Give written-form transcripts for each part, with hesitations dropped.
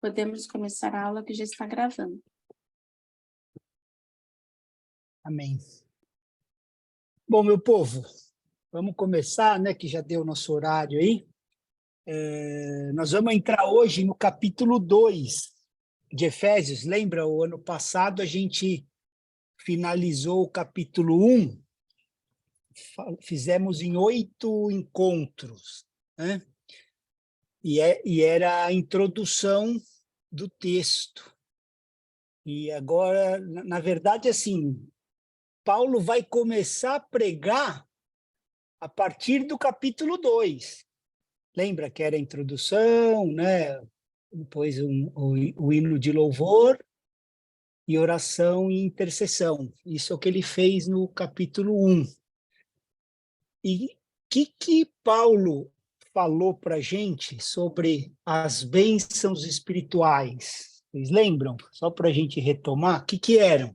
Podemos começar a aula que já está gravando. Amém. Bom, meu povo, vamos começar, né, que já deu o nosso horário aí. Nós vamos entrar hoje no capítulo 2 de Efésios. Lembra, o ano passado a gente finalizou o capítulo 1, fizemos em 8 encontros, né? E era a introdução do texto. E agora, na verdade, assim, Paulo vai começar a pregar a partir do capítulo 2. Lembra que era a introdução, né? Depois o hino de louvor e oração e intercessão. Isso é o que ele fez no capítulo 1. E o que Paulo falou para a gente sobre as bênçãos espirituais? Vocês lembram? Só para a gente retomar, o que eram?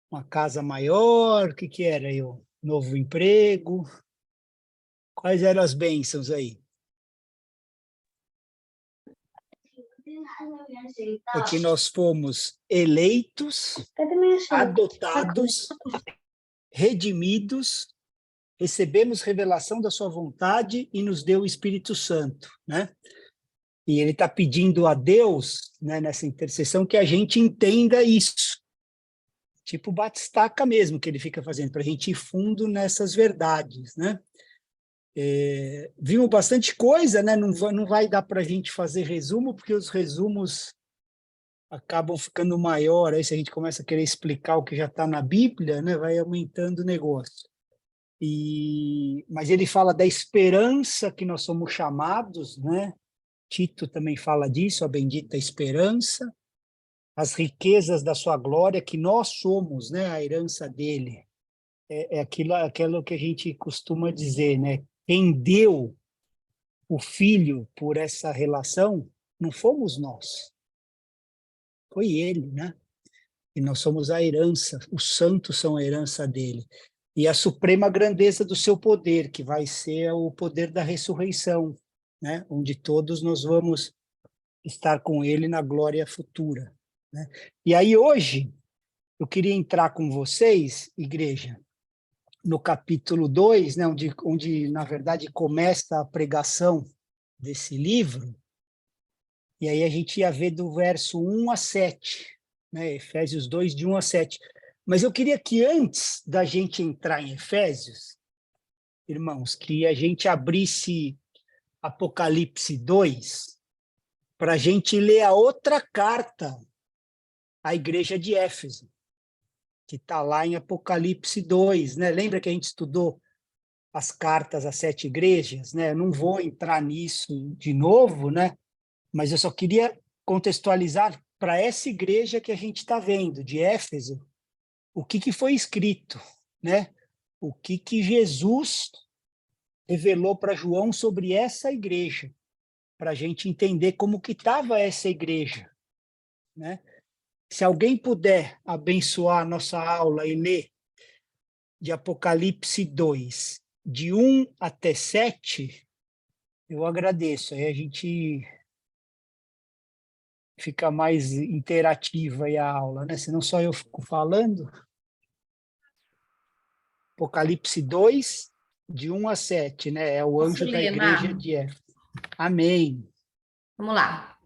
Uma casa maior, o que era aí? Um novo emprego? Quais eram as bênçãos aí? Porque nós fomos eleitos, adotados, redimidos, recebemos revelação da sua vontade e nos deu o Espírito Santo, né? E ele está pedindo a Deus, né, nessa intercessão, que a gente entenda isso. Tipo o batistaca mesmo, que ele fica fazendo, para a gente ir fundo nessas verdades, né? Vimos bastante coisa, né? Não vai dar para a gente fazer resumo, porque os resumos acabam ficando maior, aí se a gente começa a querer explicar o que já está na Bíblia, né? Vai aumentando o negócio. Mas ele fala da esperança que nós somos chamados, né? Tito também fala disso, a bendita esperança, as riquezas da sua glória, que nós somos, né? A herança dele. Aquilo que a gente costuma dizer, né? Quem deu o filho por essa relação não fomos nós, foi ele, né? E nós somos a herança, os santos são a herança dele. E a suprema grandeza do seu poder, que vai ser o poder da ressurreição, né? Onde todos nós vamos estar com ele na glória futura, né? E aí hoje, eu queria entrar com vocês, igreja, no capítulo 2, né? Onde, na verdade, começa a pregação desse livro, e aí a gente ia ver do verso 1 a 7, né? Efésios 2, de 1 a 7. Mas eu queria que antes da gente entrar em Efésios, irmãos, que a gente abrisse Apocalipse 2, para a gente ler a outra carta à igreja de Éfeso, que está lá em Apocalipse 2, né? Lembra que a gente estudou as cartas às 7 igrejas, né? Eu não vou entrar nisso de novo, né? Mas eu só queria contextualizar para essa igreja que a gente está vendo, de Éfeso, o que foi escrito, né? O que Jesus revelou para João sobre essa igreja, para a gente entender como que estava essa igreja, né? Se alguém puder abençoar a nossa aula e ler de Apocalipse 2, de 1 até 7, eu agradeço. Aí a gente fica mais interativa aí a aula, né? Senão só eu fico falando. Apocalipse 2, de 1 a 7, né? É o anjo da igreja de Éfeso. Amém. Vamos lá.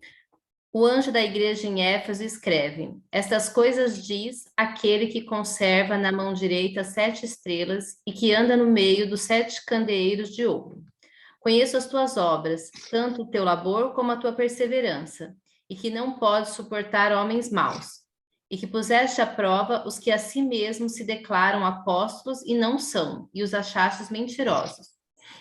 O anjo da igreja em Éfeso escreve: Estas coisas diz aquele que conserva na mão direita 7 estrelas e que anda no meio dos 7 candeeiros de ouro. Conheço as tuas obras, tanto o teu labor como a tua perseverança, e que não podes suportar homens maus, e que puseste à prova os que a si mesmos se declaram apóstolos e não são, e os achastes mentirosos.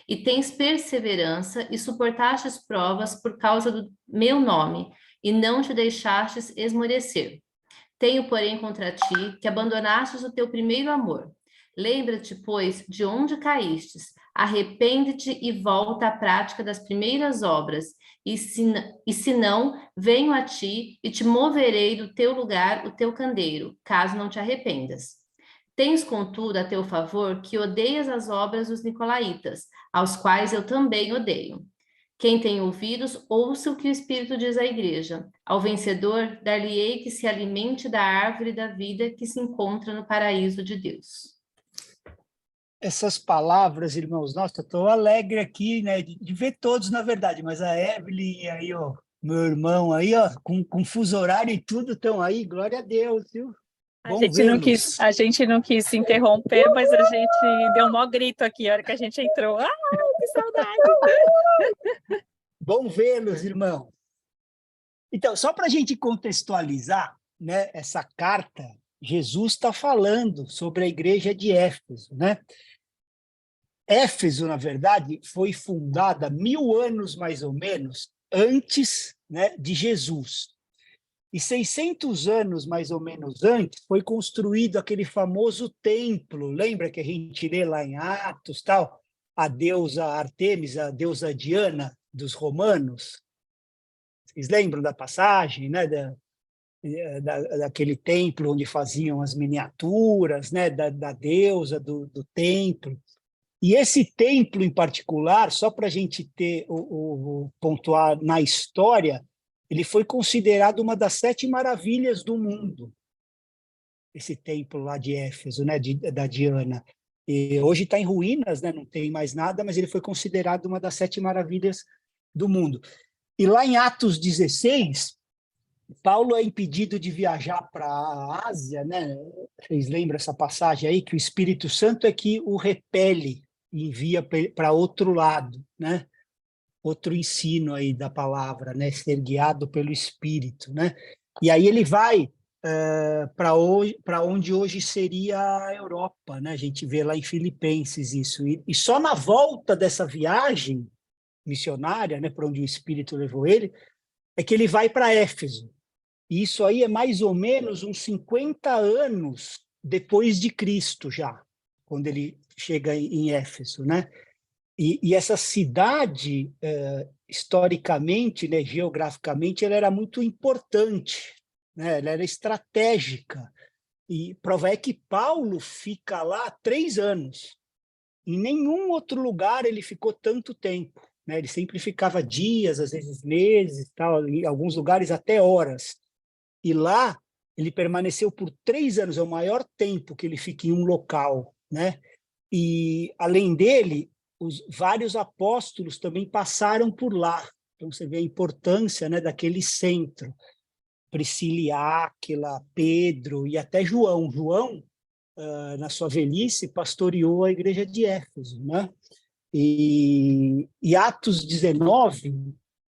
E tens perseverança e suportastes provas por causa do meu nome, e não te deixastes esmorecer. Tenho, porém, contra ti que abandonastes o teu primeiro amor. Lembra-te, pois, de onde caístes, arrepende-te e volta à prática das primeiras obras, e se não, venho a ti e te moverei do teu lugar o teu candeeiro, caso não te arrependas. Tens, contudo, a teu favor que odeias as obras dos nicolaítas, aos quais eu também odeio. Quem tem ouvidos, ouça o que o Espírito diz à igreja. Ao vencedor, dar-lhe-ei que se alimente da árvore da vida que se encontra no paraíso de Deus. Essas palavras, irmãos, nossa, estou alegre aqui, né, de ver todos, na verdade, mas a Evelyn aí, ó, meu irmão aí, ó, com fuso horário e tudo, estão aí, glória a Deus, viu? Bom vê-los. A gente não quis se interromper, mas a gente deu um maior grito aqui a hora que a gente entrou. Ah, que saudade! Bom vê-los, irmão. Então, só para a gente contextualizar, né, essa carta, Jesus está falando sobre a igreja de Éfeso, né? Éfeso, na verdade, foi fundada 1000 anos, mais ou menos, antes, né, de Jesus. E 600 anos, mais ou menos, antes, foi construído aquele famoso templo. Lembra que a gente lê lá em Atos, tal? A deusa Artemis, a deusa Diana dos romanos. Vocês lembram da passagem, né? Daquele templo onde faziam as miniaturas, né? Da deusa, do templo. E esse templo em particular, só para a gente ter o pontuar na história, ele foi considerado uma das 7 maravilhas do mundo, esse templo lá de Éfeso, né, da Diana. E hoje está em ruínas, né, não tem mais nada, mas ele foi considerado uma das 7 maravilhas do mundo. E lá em Atos 16, Paulo é impedido de viajar para a Ásia, né? Vocês lembram essa passagem aí, que o Espírito Santo é que o repele e envia para outro lado, né? Outro ensino aí da palavra, né? Ser guiado pelo Espírito, né? E aí ele vai para onde hoje seria a Europa, né? A gente vê lá em Filipenses isso. E só na volta dessa viagem missionária, né? Para onde o Espírito levou ele, é que ele vai para Éfeso. E isso aí é mais ou menos uns 50 anos depois de Cristo já, quando ele chega em Éfeso, né? E essa cidade, historicamente, né, geograficamente, ela era muito importante, né? Ela era estratégica. E prova é que Paulo fica lá 3 anos. Em nenhum outro lugar ele ficou tanto tempo, né? Ele sempre ficava dias, às vezes meses, tal, em alguns lugares até horas. E lá ele permaneceu por 3 anos, é o maior tempo que ele fica em um local, né? E, além dele, os vários apóstolos também passaram por lá. Então, você vê a importância, né, daquele centro. Priscila e Áquila, Pedro e até João. João, na sua velhice, pastoreou a igreja de Éfeso, né? E Atos 19,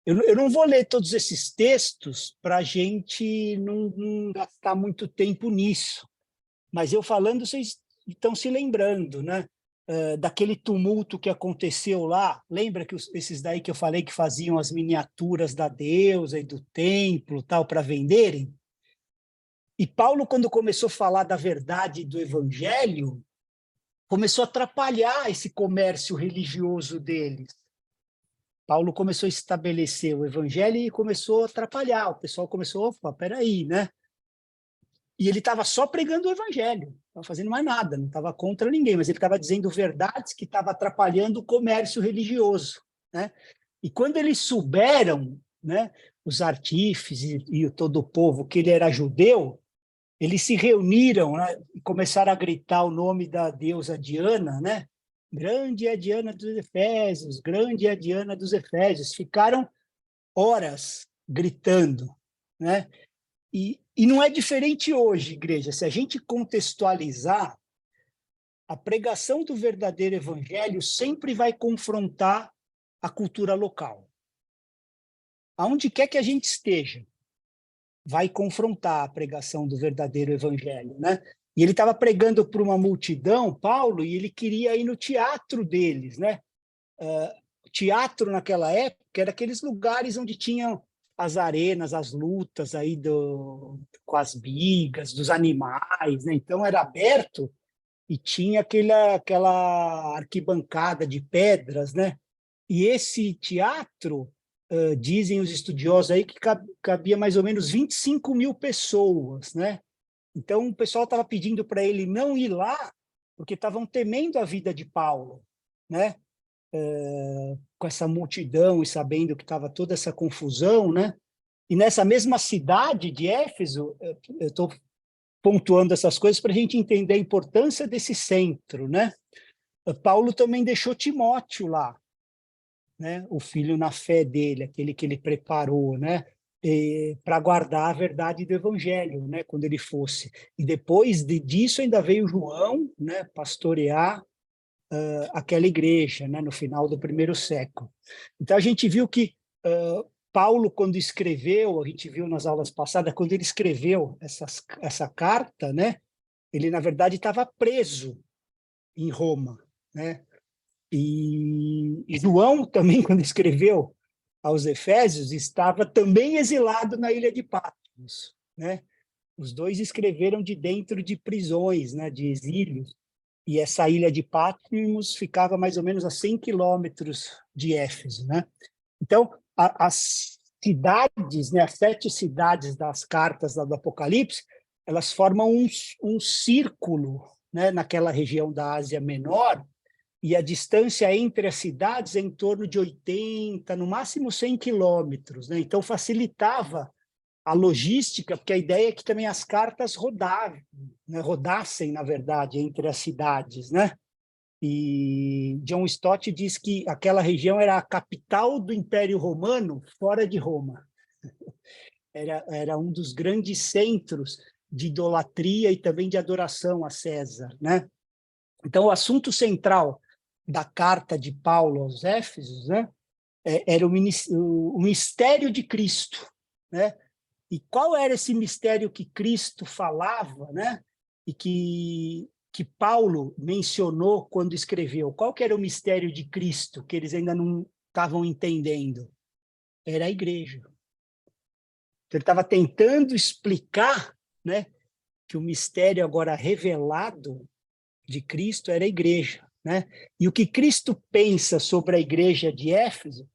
eu não vou ler todos esses textos para a gente não gastar muito tempo nisso, mas eu falando, vocês estão se lembrando, né? Daquele tumulto que aconteceu lá. Lembra que esses daí que eu falei que faziam as miniaturas da deusa e do templo tal para venderem? E Paulo, quando começou a falar da verdade do evangelho, começou a atrapalhar esse comércio religioso deles. Paulo começou a estabelecer o evangelho e começou a atrapalhar. O pessoal começou, opa, peraí, né? E ele estava só pregando o evangelho, não estava fazendo mais nada, não estava contra ninguém, mas ele estava dizendo verdades que estavam atrapalhando o comércio religioso, né? E quando eles souberam, né, os artífices e todo o povo, que ele era judeu, eles se reuniram, né, e começaram a gritar o nome da deusa Diana, né? Grande é a Diana dos Efésios, grande é a Diana dos Efésios. Ficaram horas gritando, né? E não é diferente hoje, igreja. Se a gente contextualizar, a pregação do verdadeiro evangelho sempre vai confrontar a cultura local. Aonde quer que a gente esteja, vai confrontar a pregação do verdadeiro evangelho, né? E ele estava pregando para uma multidão, Paulo, e ele queria ir no teatro deles, né? Teatro naquela época era aqueles lugares onde tinham as arenas, as lutas aí com as bigas, dos animais, né? Então era aberto e tinha aquela arquibancada de pedras, né? E esse teatro, dizem os estudiosos aí, que cabia mais ou menos 25 mil pessoas, né? Então o pessoal estava pedindo para ele não ir lá, porque estavam temendo a vida de Paulo, né? com essa multidão e sabendo que estava toda essa confusão, né? E nessa mesma cidade de Éfeso, eu estou pontuando essas coisas para a gente entender a importância desse centro, né? Paulo também deixou Timóteo lá, né? O filho na fé dele, aquele que ele preparou, né? Para guardar a verdade do evangelho, né? Quando ele fosse. E depois disso ainda veio João, né? Pastorear aquela igreja, né? No final do primeiro século. Então a gente viu que Paulo, quando escreveu, a gente viu nas aulas passadas, quando ele escreveu essa carta, né? Ele na verdade estava preso em Roma, né? E João também, quando escreveu aos Efésios, estava também exilado na ilha de Patmos, né? Os dois escreveram de dentro de prisões, né? De exílios. E essa ilha de Patmos ficava mais ou menos a 100 quilômetros de Éfeso, né? Então, as cidades, né? As 7 cidades das cartas do Apocalipse, elas formam um círculo, né? Naquela região da Ásia Menor, e a distância entre as cidades é em torno de 80, no máximo 100 quilômetros, né? Então, facilitava a logística, porque a ideia é que também as cartas rodassem, na verdade, entre as cidades, né? E John Stott diz que aquela região era a capital do Império Romano fora de Roma. Era um dos grandes centros de idolatria e também de adoração a César, né? Então, o assunto central da carta de Paulo aos Éfesos, né, era o mistério de Cristo, né? E qual era esse mistério que Cristo falava, né? E que Paulo mencionou quando escreveu? Qual que era o mistério de Cristo que eles ainda não estavam entendendo? Era a igreja. Então, ele estava tentando explicar, né, que o mistério agora revelado de Cristo era a igreja, né? E o que Cristo pensa sobre a igreja de Éfeso,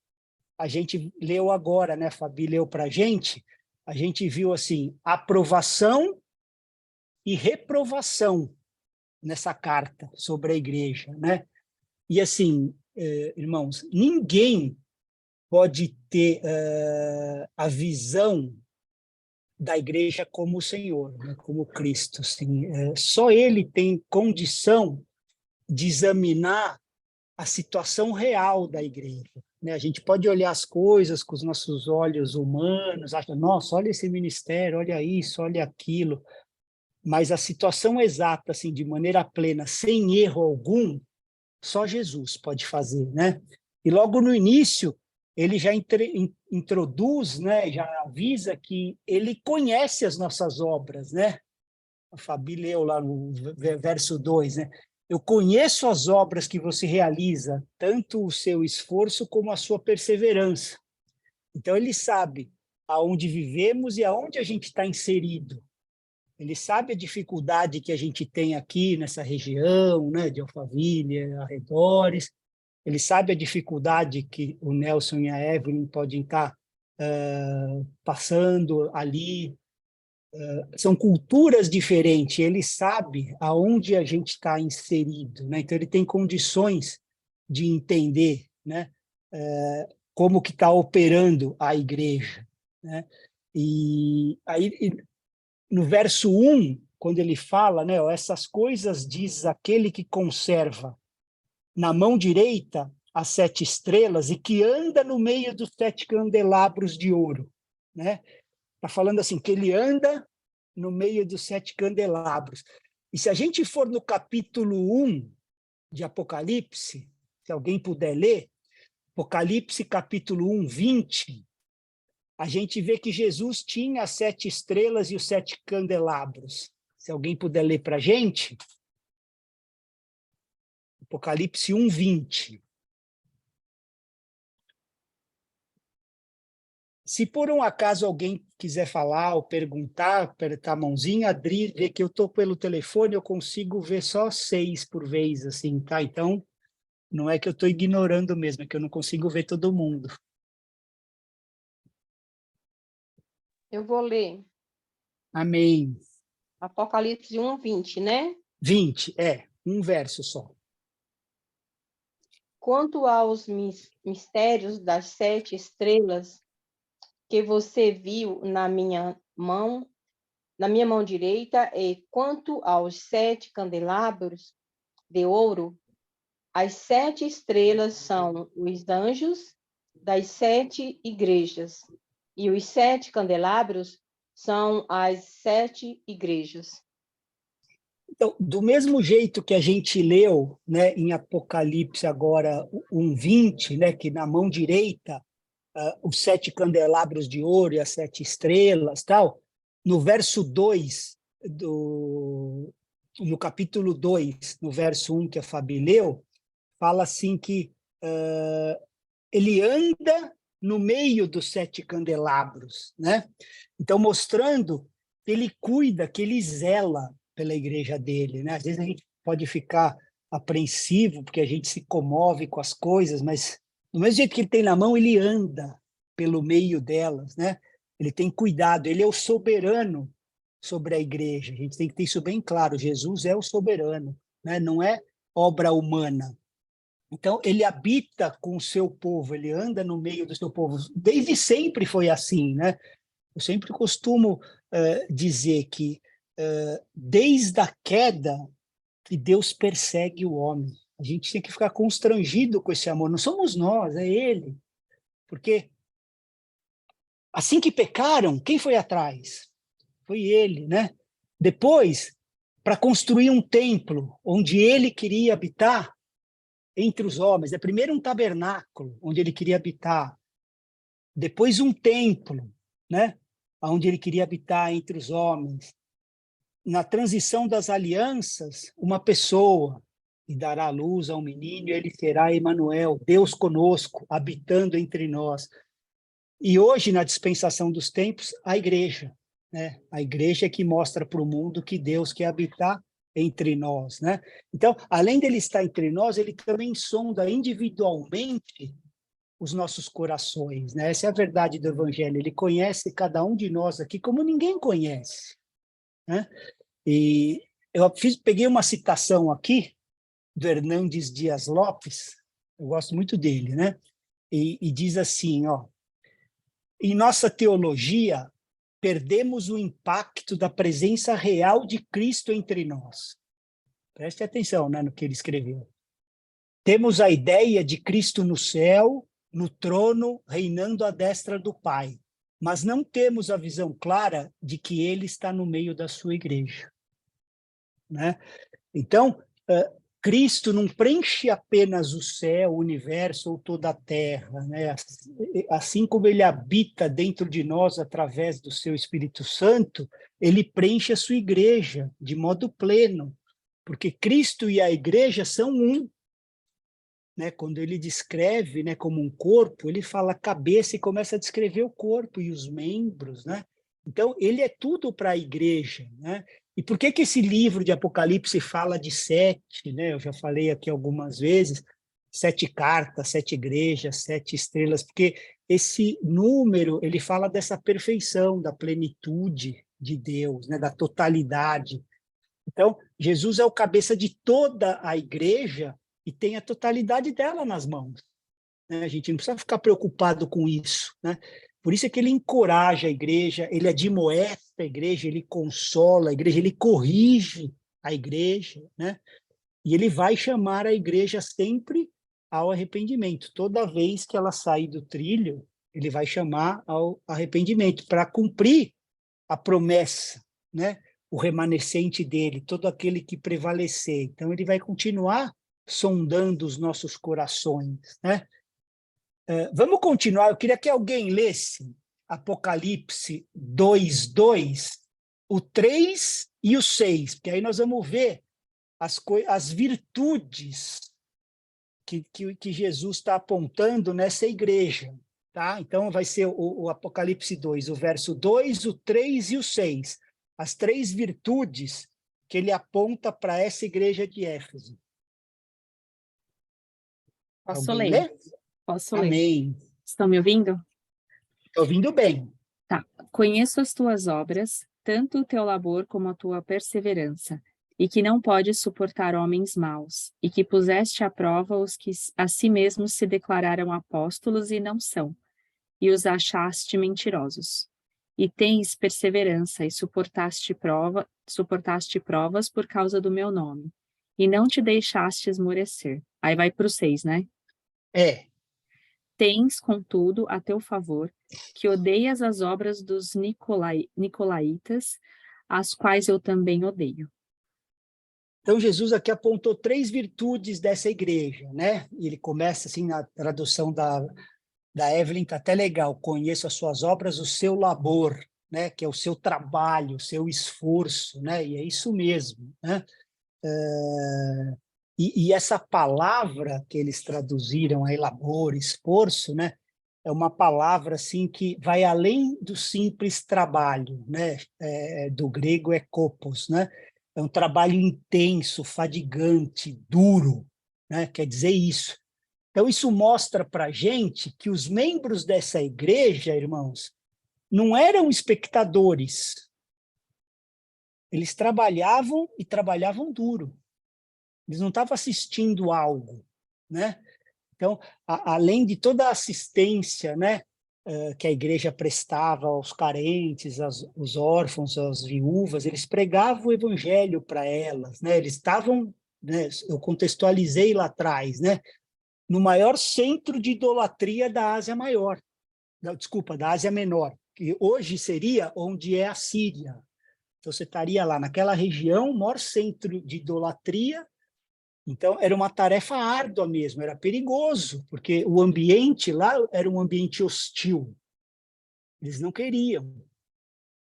a gente leu agora, né? Fabi leu para a gente viu assim, aprovação e reprovação nessa carta sobre a igreja, né? E assim, irmãos, ninguém pode ter a visão da igreja como o Senhor, né? Como Cristo, assim, só Ele tem condição de examinar a situação real da igreja, né? A gente pode olhar as coisas com os nossos olhos humanos, acha, nossa, olha esse ministério, olha isso, olha aquilo, mas a situação exata, assim, de maneira plena, sem erro algum, só Jesus pode fazer, né? E logo no início, ele já introduz, né, já avisa que ele conhece as nossas obras, né? A Fabi leu lá no verso 2, né? Eu conheço as obras que você realiza, tanto o seu esforço como a sua perseverança. Então, ele sabe aonde vivemos e aonde a gente está inserido. Ele sabe a dificuldade que a gente tem aqui nessa região, né, de Alphaville, arredores. Ele sabe a dificuldade que o Nelson e a Evelyn podem estar passando ali. São culturas diferentes. Ele sabe aonde a gente está inserido, né? Então, ele tem condições de entender, né, como que está operando a igreja, né? E aí, no verso 1, quando ele fala, né, ó, essas coisas diz aquele que conserva na mão direita as 7 estrelas e que anda no meio dos 7 candelabros de ouro, né? Está falando assim, que ele anda no meio dos 7 candelabros. E se a gente for no capítulo 1 de Apocalipse, se alguém puder ler, Apocalipse capítulo 1, 20, a gente vê que Jesus tinha as 7 estrelas e os 7 candelabros. Se alguém puder ler para a gente, Apocalipse 1, 20. Se por um acaso alguém quiser falar ou perguntar, apertar a mãozinha, Adri, vê que eu estou pelo telefone, eu consigo ver só 6 por vez, assim, tá? Então, não é que eu estou ignorando mesmo, é que eu não consigo ver todo mundo. Eu vou ler Amém. Apocalipse 1, 20, né? 20, um verso só. quanto aos mistérios das 7 estrelas que você viu na minha mão direita, e quanto aos 7 candelabros de ouro, as 7 estrelas são os anjos das 7 igrejas, e os 7 candelabros são as 7 igrejas. Então, do mesmo jeito que a gente leu, né, em Apocalipse agora 1:20, né, que na mão direita os 7 candelabros de ouro e as 7 estrelas, tal, no verso 2, no capítulo 2, no verso 1 que a Fabi leu, fala assim que ele anda no meio dos 7 candelabros, né? Então, mostrando que ele cuida, que ele zela pela igreja dele, né? Às vezes a gente pode ficar apreensivo, porque a gente se comove com as coisas, mas do mesmo jeito que ele tem na mão, ele anda pelo meio delas, né? Ele tem cuidado, ele é o soberano sobre a igreja. A gente tem que ter isso bem claro, Jesus é o soberano, né? Não é obra humana. Então, ele habita com o seu povo, ele anda no meio do seu povo. Desde sempre foi assim, né? Eu sempre costumo dizer que desde a queda que Deus persegue o homem. A gente tem que ficar constrangido com esse amor. Não somos nós, é ele. Porque assim que pecaram, quem foi atrás? Foi ele, né? Depois, para construir um templo onde ele queria habitar entre os homens. Primeiro um tabernáculo onde ele queria habitar. Depois um templo, né? Onde ele queria habitar entre os homens. Na transição das alianças, uma pessoa e dará luz a um menino, e ele será Emanuel, Deus conosco, habitando entre nós. E hoje, na dispensação dos tempos, a igreja, né? A igreja é que mostra para o mundo que Deus quer habitar entre nós, né? Então, além dele estar entre nós, ele também sonda individualmente os nossos corações, né? Essa é a verdade do Evangelho. Ele conhece cada um de nós aqui como ninguém conhece, né? E eu peguei uma citação aqui do Hernandes Dias Lopes, eu gosto muito dele, né? E diz assim, ó: em nossa teologia, perdemos o impacto da presença real de Cristo entre nós. Preste atenção, né, no que ele escreveu. Temos a ideia de Cristo no céu, no trono, reinando à destra do Pai, mas não temos a visão clara de que ele está no meio da sua igreja, né? Então, Cristo não preenche apenas o céu, o universo ou toda a terra, né? Assim como ele habita dentro de nós através do seu Espírito Santo, ele preenche a sua igreja de modo pleno, porque Cristo e a igreja são um, né? Quando ele descreve, né, como um corpo, ele fala cabeça e começa a descrever o corpo e os membros, né? Então, ele é tudo para a igreja, né? E por que esse livro de Apocalipse fala de 7, né? Eu já falei aqui algumas vezes, 7 cartas, 7 igrejas, 7 estrelas, porque esse número, ele fala dessa perfeição, da plenitude de Deus, né? Da totalidade. Então, Jesus é o cabeça de toda a igreja e tem a totalidade dela nas mãos, né? A gente não precisa ficar preocupado com isso, né? Por isso é que ele encoraja a igreja, ele admoesta a igreja, ele consola a igreja, ele corrige a igreja, né? E ele vai chamar a igreja sempre ao arrependimento. Toda vez que ela sair do trilho, ele vai chamar ao arrependimento para cumprir a promessa, né? O remanescente dele, todo aquele que prevalecer. Então, ele vai continuar sondando os nossos corações, né? Vamos continuar. Eu queria que alguém lesse Apocalipse 2:2, o 3 e o 6, porque aí nós vamos ver as virtudes que Jesus está apontando nessa igreja. Tá? Então, vai ser o Apocalipse 2, o verso 2, o 3 e o 6. As 3 virtudes que ele aponta para essa igreja de Éfeso. Posso Alguém ler? lê? Posso ler. Amém. Estão me ouvindo? Estou ouvindo bem. Tá. Conheço as tuas obras, tanto o teu labor como a tua perseverança, e que não pode suportar homens maus, e que puseste à prova os que a si mesmos se declararam apóstolos e não são, e os achaste mentirosos. E tens perseverança e suportaste provas por causa do meu nome, e não te deixaste esmorecer. Aí vai para o 6, né? Tens, contudo, a teu favor, que odeias as obras dos nicolaítas, as quais eu também odeio. Então, Jesus aqui apontou 3 virtudes dessa igreja, né? Ele começa assim, na tradução da Evelyn, está até legal, conheço as suas obras, o seu labor, né? Que é o seu trabalho, o seu esforço, né? E é isso mesmo, né? E essa palavra que eles traduziram aí, labor, esforço, né? É uma palavra assim que vai além do simples trabalho, né? Do grego é kopos, né? É um trabalho intenso, fadigante, duro, né? Quer dizer isso. Então, isso mostra para a gente que os membros dessa igreja, irmãos, não eram espectadores. Eles trabalhavam e trabalhavam duro. Eles não estavam assistindo algo, né? Então, além de toda a assistência, né, que a igreja prestava aos carentes, aos órfãos, às viúvas, eles pregavam o evangelho para elas, né? Eles estavam, né, eu contextualizei lá atrás, né, no maior centro de idolatria da Ásia Maior, desculpa, da Ásia Menor, que hoje seria onde é a Síria. Então, você estaria lá naquela região, o maior centro de idolatria. Então, era uma tarefa árdua mesmo, era perigoso, porque o ambiente lá era um ambiente hostil. Eles não queriam,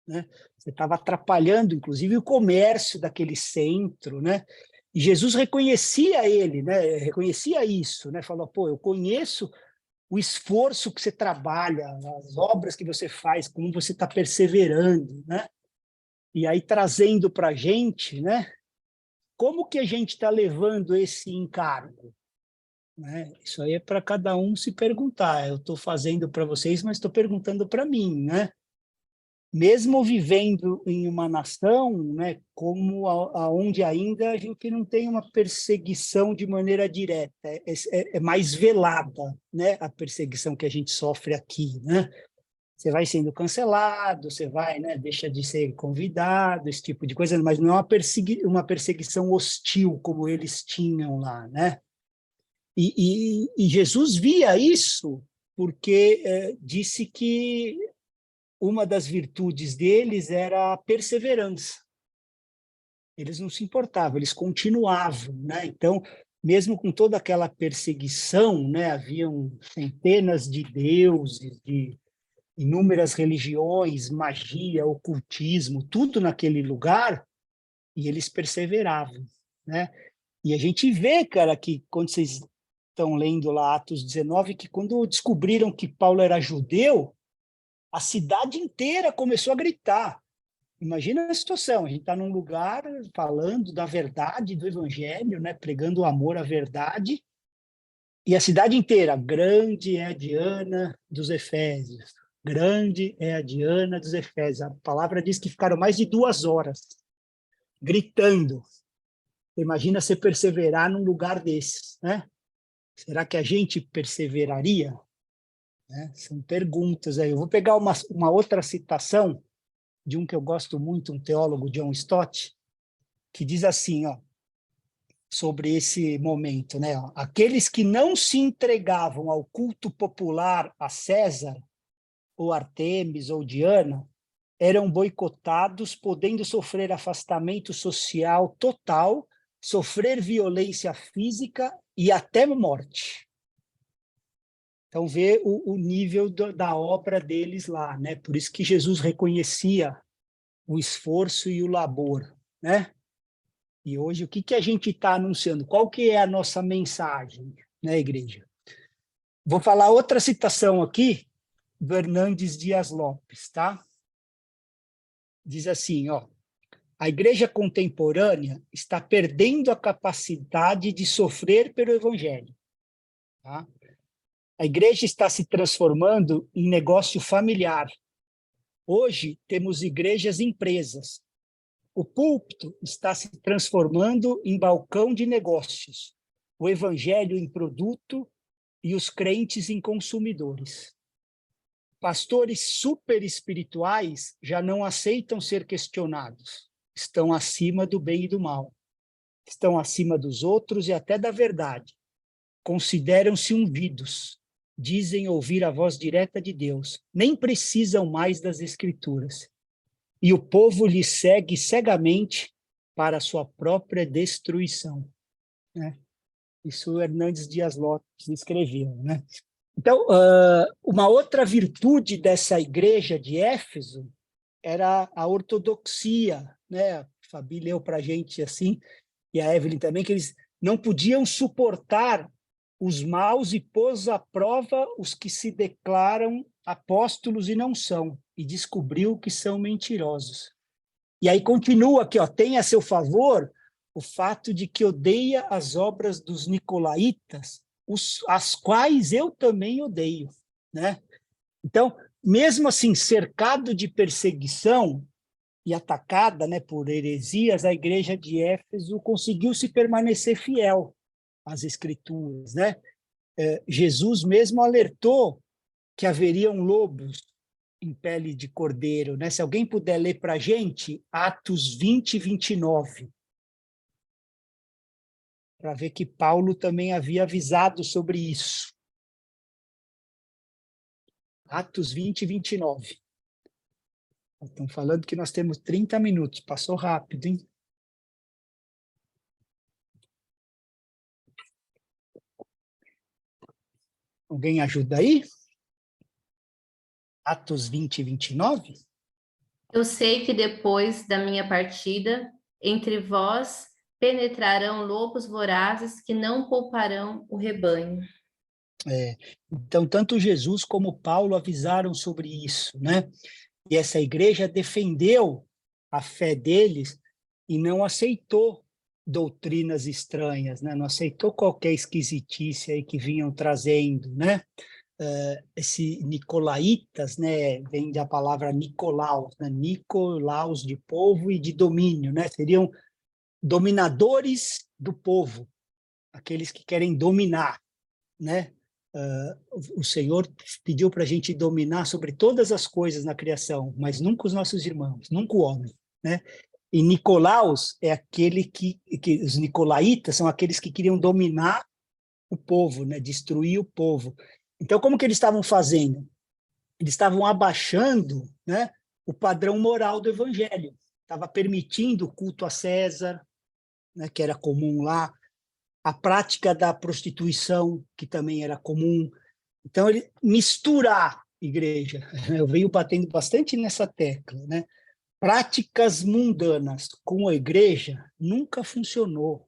né? Você estava atrapalhando, inclusive, o comércio daquele centro, né? E Jesus reconhecia ele, né? Reconhecia isso, né? Falou, pô, eu conheço o esforço que você trabalha, as obras que você faz, como você está perseverando, né? E aí trazendo para a gente, né? Como que a gente está levando esse encargo? Né? Isso aí é para cada um se perguntar. Eu estou fazendo para vocês, mas estou perguntando para mim, né? Mesmo vivendo em uma nação, né, como aonde ainda a gente não tem uma perseguição de maneira direta, é mais velada, né, a perseguição que a gente sofre aqui, né? Você vai sendo cancelado, você vai, né, deixa de ser convidado, esse tipo de coisa, mas não é uma perseguição hostil como eles tinham lá, né? E Jesus via isso porque disse que uma das virtudes deles era a perseverança. Eles não se importavam, eles continuavam, né? Então, mesmo com toda aquela perseguição, né, haviam centenas de deuses, de inúmeras religiões, magia, ocultismo, tudo naquele lugar, e eles perseveravam, né? E a gente vê, cara, que quando vocês estão lendo lá Atos 19, que quando descobriram que Paulo era judeu, a cidade inteira começou a gritar. Imagina a situação, a gente está num lugar falando da verdade do evangelho, né, pregando o amor à verdade, e a cidade inteira, grande é a Diana dos Efésios, grande é a Diana dos Efésios. A palavra diz que ficaram mais de 2 horas gritando. Imagina você perseverar num lugar desses, né? Será que a gente perseveraria? Né? São perguntas aí. Eu vou pegar uma outra citação de um que eu gosto muito, um teólogo, John Stott, que diz assim, ó, sobre esse momento, né? Ó, aqueles que não se entregavam ao culto popular a César, ou Artemis, ou Diana, eram boicotados, podendo sofrer afastamento social total, sofrer violência física e até morte. Então, vê o nível da obra deles lá, né? Por isso que Jesus reconhecia o esforço e o labor, né? E hoje, o que a gente está anunciando? Qual que é a nossa mensagem, né, igreja? Vou falar outra citação aqui, do Hernandes Dias Lopes, tá? Diz assim, ó, a igreja contemporânea está perdendo a capacidade de sofrer pelo evangelho, tá? A igreja está se transformando em negócio familiar. Hoje, temos igrejas empresas. o púlpito está se transformando em balcão de negócios, o evangelho em produto e os crentes em consumidores. Pastores super espirituais já não aceitam ser questionados, estão acima do bem e do mal, estão acima dos outros e até da verdade. Consideram-se ungidos, dizem ouvir a voz direta de Deus, nem precisam mais das Escrituras. E o povo lhe segue cegamente para a sua própria destruição. Né? Isso o Hernandes Dias Lopes escreveu. Né? Então, uma outra virtude dessa igreja de Éfeso era a ortodoxia. Né? A Fabi leu para a gente assim, e a Evelyn também, que eles não podiam suportar os maus e pôs à prova os que se declaram apóstolos e não são, e descobriu que são mentirosos. E aí continua aqui, ó, tem a seu favor o fato de que odeia as obras dos nicolaítas, as quais eu também odeio. Né? Então, mesmo assim, cercado de perseguição e atacada, né, por heresias, a igreja de Éfeso conseguiu se permanecer fiel às Escrituras. Né? Jesus mesmo alertou que haveriam lobos em pele de cordeiro. Né? Se alguém puder ler para a gente, Atos 20, 29, para ver que Paulo também havia avisado sobre isso. Atos 20, 29. Estão falando que nós temos 30 minutos, passou rápido, hein? Alguém ajuda aí? Atos 20, 29? Eu sei que depois da minha partida, entre vós penetrarão lobos vorazes que não pouparão o rebanho. Então, tanto Jesus como Paulo avisaram sobre isso, né? E essa igreja defendeu a fé deles e não aceitou doutrinas estranhas, né? Não aceitou qualquer esquisitice aí que vinham trazendo, né? Esse nicolaítas, né? Vem da palavra Nicolaus, né? Nicolaus de povo e de domínio, né? Seriam dominadores do povo, aqueles que querem dominar, né? O Senhor pediu para a gente dominar sobre todas as coisas na criação, mas nunca os nossos irmãos, nunca o homem, né? E Nicolaus é aquele que os nicolaítas são aqueles que queriam dominar o povo, né? Destruir o povo. Então, como que eles estavam fazendo? Eles estavam abaixando, né, o padrão moral do evangelho. Estava permitindo o culto a César, né, que era comum lá, a prática da prostituição, que também era comum. Então, ele misturar igreja. Eu venho batendo bastante nessa tecla, né? Práticas mundanas com a igreja nunca funcionou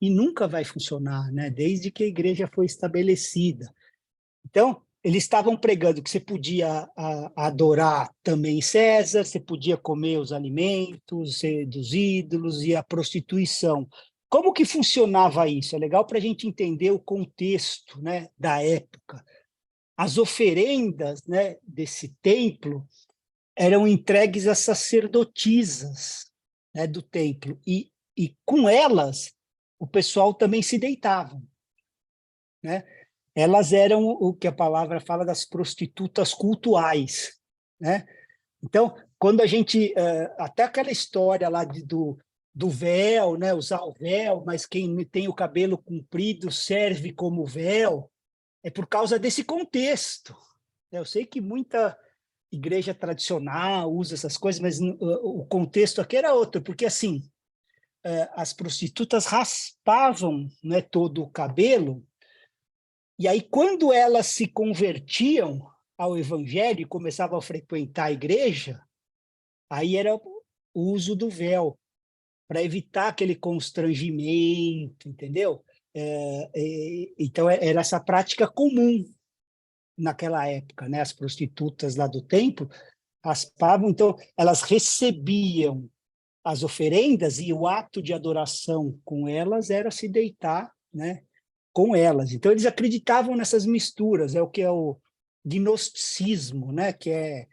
e nunca vai funcionar, né? Desde que a igreja foi estabelecida. Então, eles estavam pregando que você podia adorar também César, você podia comer os alimentos dos ídolos e a prostituição. Como que funcionava isso? É legal para a gente entender o contexto, né, da época. As oferendas, né, desse templo eram entregues às sacerdotisas, né, do templo, e com elas o pessoal também se deitava. Né? Elas eram o que a palavra fala das prostitutas cultuais. Né? Então, quando a gente... até aquela história lá do véu, né? Usar o véu, mas quem tem o cabelo comprido serve como véu, é por causa desse contexto. Eu sei que muita igreja tradicional usa essas coisas, mas o contexto aqui era outro, porque assim, as prostitutas raspavam, né, todo o cabelo, e aí quando elas se convertiam ao evangelho e começavam a frequentar a igreja, aí era o uso do véu, para evitar aquele constrangimento, entendeu? Então, era essa prática comum naquela época, né? As prostitutas lá do templo raspavam, então, elas recebiam as oferendas e o ato de adoração com elas era se deitar, né, com elas. Então, eles acreditavam nessas misturas, é o que é o gnosticismo, né? Que é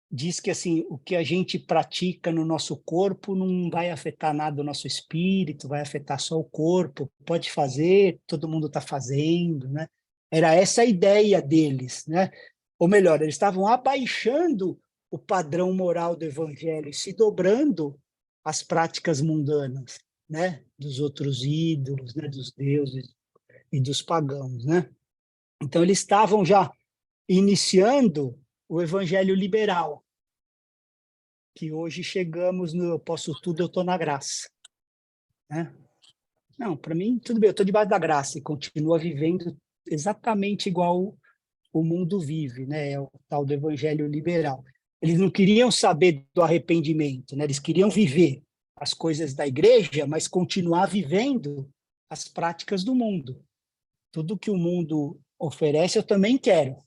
diz que assim, o que a gente pratica no nosso corpo não vai afetar nada o nosso espírito, vai afetar só o corpo, pode fazer, todo mundo está fazendo, né? Era essa a ideia deles, né? Ou melhor, eles estavam abaixando o padrão moral do evangelho, se dobrando às práticas mundanas, né? Dos outros ídolos, né? Dos deuses e dos pagãos, né? Então, eles estavam já iniciando o evangelho liberal, que hoje chegamos no eu posso tudo, eu estou na graça, né? Não, para mim, tudo bem, eu estou debaixo da graça e continua vivendo exatamente igual o mundo vive, né? É o tal do evangelho liberal. Eles não queriam saber do arrependimento, né? Eles queriam viver as coisas da igreja, mas continuar vivendo as práticas do mundo. Tudo que o mundo oferece, eu também quero.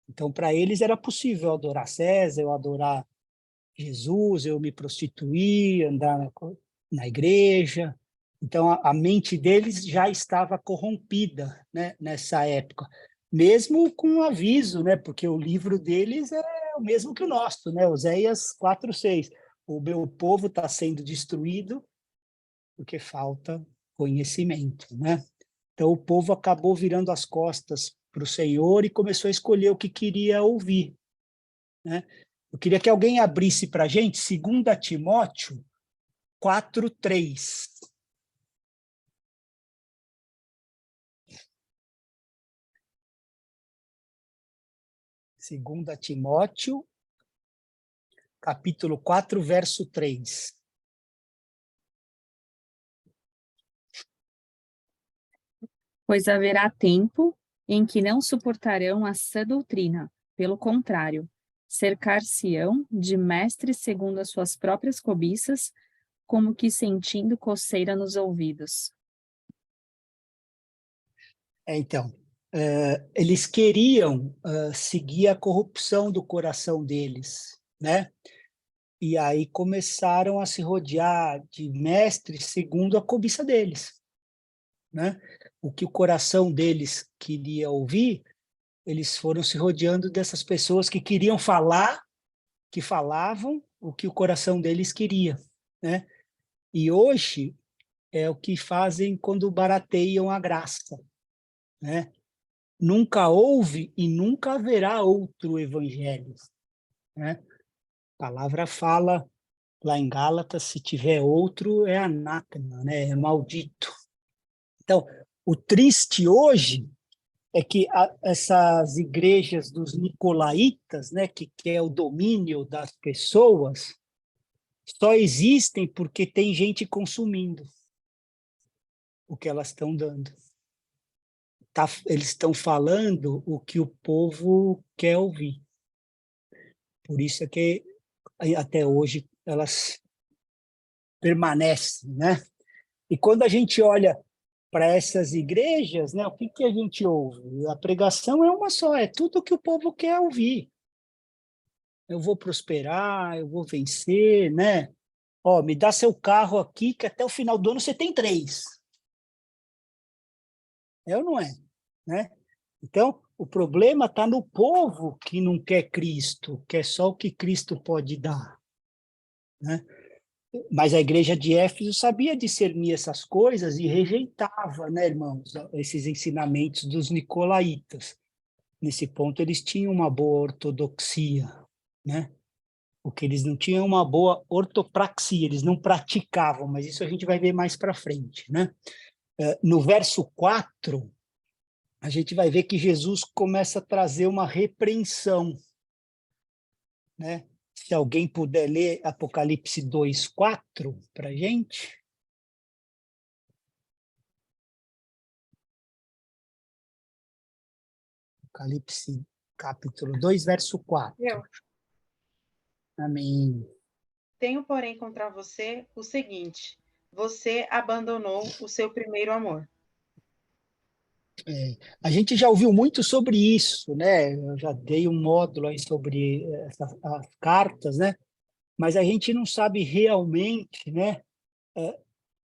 Então, para eles era possível eu adorar César, eu adorar Jesus, eu me prostituir, andar na igreja. Então, a mente deles já estava corrompida, né, nessa época. Mesmo com um aviso, né, porque o livro deles é o mesmo que o nosso, né, Oséias 4:6. O meu povo está sendo destruído porque falta conhecimento, né? Então, o povo acabou virando as costas para o Senhor e começou a escolher o que queria ouvir, né? Eu queria que alguém abrisse para a gente 2 Timóteo 4:3. Segunda Timóteo, capítulo 4, verso 3. Pois haverá tempo em que não suportarão a sã doutrina, pelo contrário, cercar-se-ão de mestres segundo as suas próprias cobiças, como que sentindo coceira nos ouvidos. Então, eles queriam seguir a corrupção do coração deles, né? E aí começaram a se rodear de mestres segundo a cobiça deles, né? O que o coração deles queria ouvir, eles foram se rodeando dessas pessoas que queriam falar, que falavam o que o coração deles queria, né? E hoje é o que fazem quando barateiam a graça, né? Nunca houve e nunca haverá outro evangelho, né? A palavra fala lá em Gálatas, se tiver outro é anátema, né? É maldito. Então, o triste hoje é que essas igrejas dos nicolaítas, né, que quer o domínio das pessoas, só existem porque tem gente consumindo o que elas estão dando. Eles estão falando o que o povo quer ouvir. Por isso é que até hoje elas permanecem, né? E quando a gente olha para essas igrejas, né, o que a gente ouve? A pregação é uma só, é tudo o que o povo quer ouvir. Eu vou prosperar, eu vou vencer, né? Ó, me dá seu carro aqui, que até o final do ano você tem 3. É ou não é? Né? Então, o problema está no povo que não quer Cristo, quer só o que Cristo pode dar, né? Mas a igreja de Éfeso sabia discernir essas coisas e rejeitava, né, irmãos, esses ensinamentos dos nicolaítas. Nesse ponto, eles tinham uma boa ortodoxia, né? Porque eles não tinham uma boa ortopraxia, eles não praticavam, mas isso a gente vai ver mais para frente, né? No verso 4, a gente vai ver que Jesus começa a trazer uma repreensão, né? Se alguém puder ler Apocalipse 2:4 para a gente. Apocalipse, capítulo 2, verso 4. Eu Amém. tenho, porém, contra você o seguinte: você abandonou o seu primeiro amor. A gente já ouviu muito sobre isso, né? Eu já dei um módulo aí sobre as cartas, né? Mas a gente não sabe realmente, né,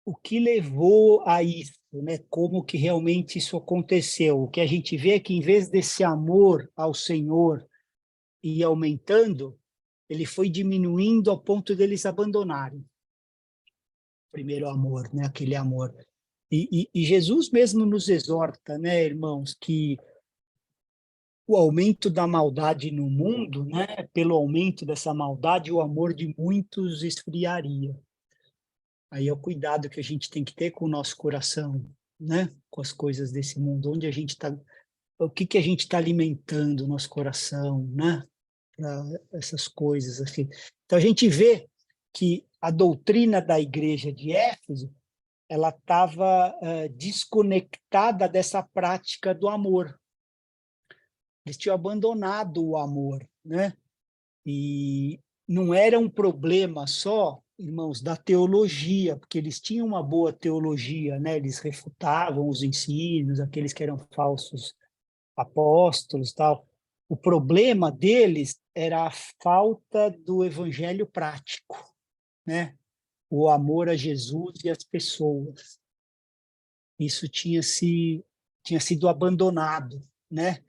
o que levou a isso, né? Como que realmente isso aconteceu. O que a gente vê é que, em vez desse amor ao Senhor ir aumentando, ele foi diminuindo ao ponto deles abandonarem o primeiro amor, né? Aquele amor. E Jesus mesmo nos exorta, né, irmãos, que o aumento da maldade no mundo, né, pelo aumento dessa maldade, o amor de muitos esfriaria. Aí é o cuidado que a gente tem que ter com o nosso coração, né, com as coisas desse mundo, onde a gente está, o que a gente está alimentando o nosso coração, né, para essas coisas assim. Então a gente vê que a doutrina da igreja de Éfeso, ela estava desconectada dessa prática do amor. Eles tinham abandonado o amor, né? E não era um problema só, irmãos, da teologia, porque eles tinham uma boa teologia, né? Eles refutavam os ensinos, aqueles que eram falsos apóstolos, tal. O problema deles era a falta do evangelho prático, né? O amor a Jesus e às pessoas. Isso tinha sido abandonado, né?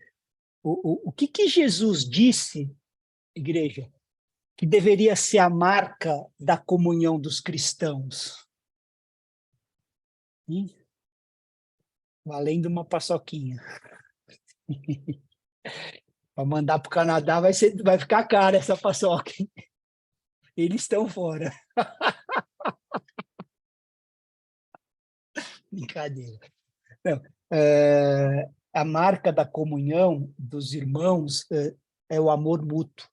O que Jesus disse, igreja, que deveria ser a marca da comunhão dos cristãos? Valendo uma paçoquinha. Para mandar para o Canadá vai ficar cara essa paçoca. Eles estão fora. Brincadeira. Não, a marca da comunhão dos irmãos é o amor mútuo,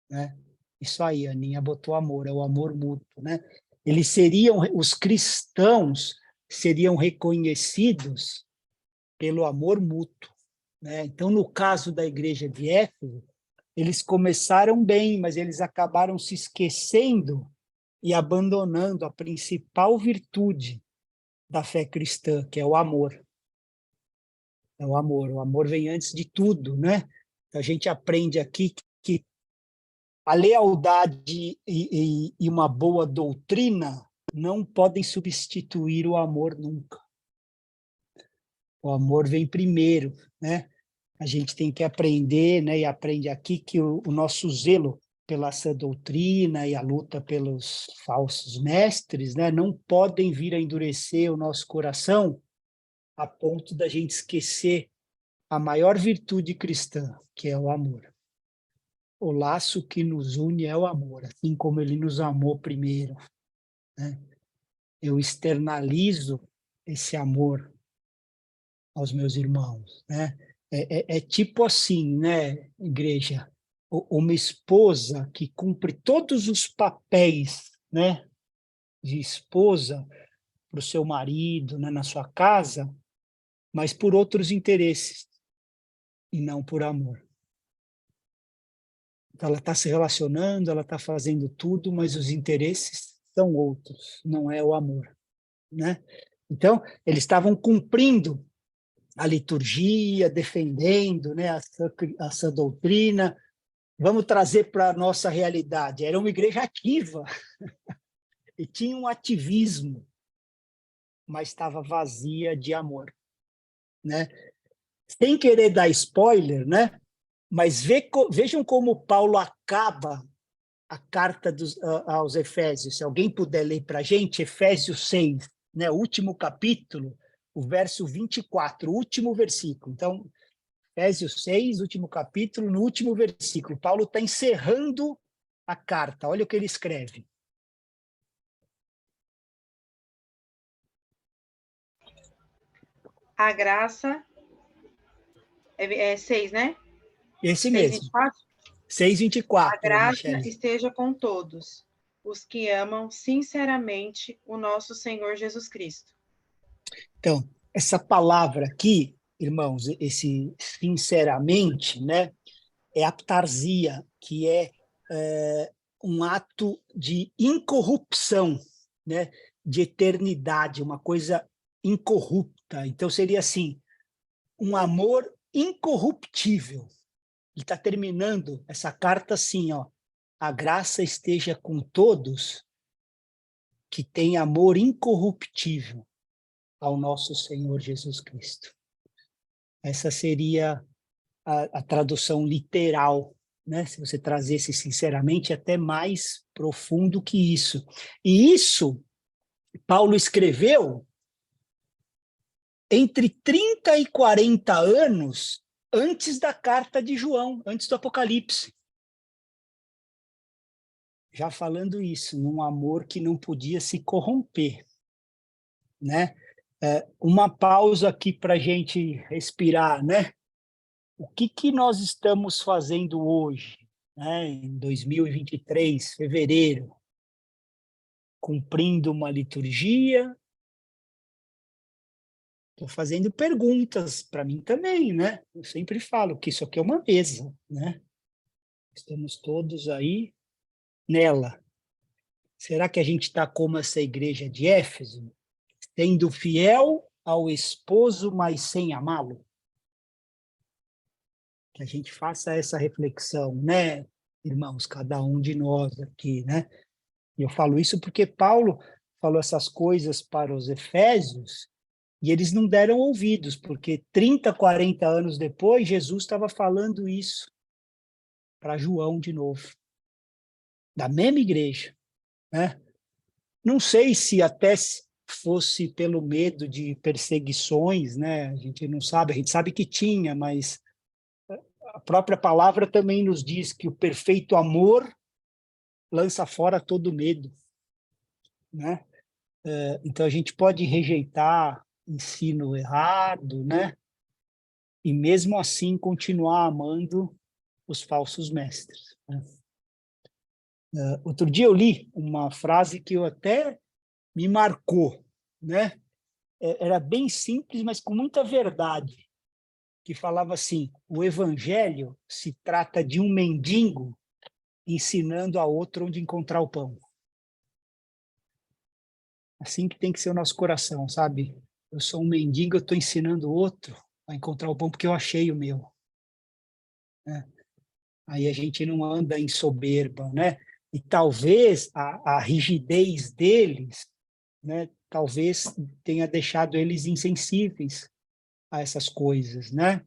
né? Isso aí, a Aninha botou amor, é o amor mútuo, né? Os cristãos seriam reconhecidos pelo amor mútuo, né? Então, no caso da igreja de Éfeso, eles começaram bem, mas eles acabaram se esquecendo e abandonando a principal virtude da fé cristã, que é o amor. É o amor. O amor vem antes de tudo, né? A gente aprende aqui que a lealdade e uma boa doutrina não podem substituir o amor nunca. O amor vem primeiro, né? A gente tem que aprender, né? E aprende aqui que o nosso zelo pela sã doutrina e a luta pelos falsos mestres, né? Não podem vir a endurecer o nosso coração a ponto da gente esquecer a maior virtude cristã, que é o amor. O laço que nos une é o amor, assim como ele nos amou primeiro, né? Eu externalizo esse amor aos meus irmãos, né? É tipo assim, né, igreja? Uma esposa que cumpre todos os papéis, né, de esposa para o seu marido, né, na sua casa, mas por outros interesses e não por amor. Então, ela está se relacionando, ela está fazendo tudo, mas os interesses são outros, não é o amor, né? Então, eles estavam cumprindo a liturgia, defendendo, né, a sã doutrina. Vamos trazer para a nossa realidade. Era uma igreja ativa e tinha um ativismo, mas estava vazia de amor, né? Sem querer dar spoiler, né? Mas vejam como Paulo acaba a carta aos Efésios. Se alguém puder ler para a gente, Efésios 6, né? O último capítulo, o verso 24, o último versículo. Então, Efésios 6, último capítulo, no último versículo. Paulo está encerrando a carta. Olha o que ele escreve. A graça... É 6, né? Esse 6, mesmo. 24? 6:24. A graça Michele. esteja com todos os que amam sinceramente o nosso Senhor Jesus Cristo. Então, essa palavra aqui, irmãos, esse sinceramente, né, é aptarsia, que é um ato de incorrupção, né, de eternidade, uma coisa incorrupta. Então, seria assim, um amor incorruptível. Ele está terminando essa carta assim, ó, a graça esteja com todos que têm amor incorruptível ao nosso Senhor Jesus Cristo. Essa seria a tradução literal né? Se você trazesse sinceramente, até mais profundo que isso. E isso, Paulo escreveu entre 30 e 40 anos antes da carta de João, antes do Apocalipse. Já falando isso, num amor que não podia se corromper, né? Uma pausa aqui para a gente respirar, né? O que nós estamos fazendo hoje, né? Em 2023, fevereiro, cumprindo uma liturgia. Estou fazendo perguntas para mim também, né? Eu sempre falo que isso aqui é uma mesa, né? Estamos todos aí nela. Será que a gente está como essa igreja de Éfeso, sendo fiel ao esposo, mas sem amá-lo? Que a gente faça essa reflexão, né, irmãos, cada um de nós aqui, né? E eu falo isso porque Paulo falou essas coisas para os Efésios e eles não deram ouvidos, porque 30, 40 anos depois, Jesus estava falando isso para João de novo, da mesma igreja, né? Não sei se até fosse pelo medo de perseguições, né? A gente não sabe, a gente sabe que tinha, mas a própria palavra também nos diz que o perfeito amor lança fora todo medo, né? Então a gente pode rejeitar ensino errado, né? E mesmo assim continuar amando os falsos mestres, né? Outro dia eu li uma frase que eu até me marcou, né? Era bem simples, mas com muita verdade, que falava assim: o evangelho se trata de um mendigo ensinando a outro onde encontrar o pão. Assim que tem que ser o nosso coração, sabe? Eu sou um mendigo, eu estou ensinando o outro a encontrar o pão porque eu achei o meu, né? Aí a gente não anda em soberba, né? E talvez a rigidez deles, né? Talvez tenha deixado eles insensíveis a essas coisas, né?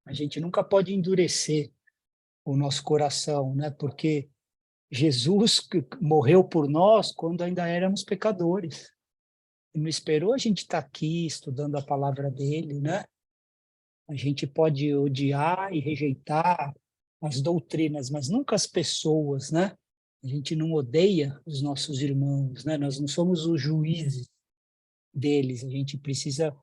A gente nunca pode endurecer o nosso coração, né? Porque Jesus morreu por nós quando ainda éramos pecadores. E não esperou a gente estar aqui estudando a palavra dele, né? A gente pode odiar e rejeitar as doutrinas, mas nunca as pessoas, né? A gente não odeia os nossos irmãos, né? Nós não somos os juízes deles. A gente precisa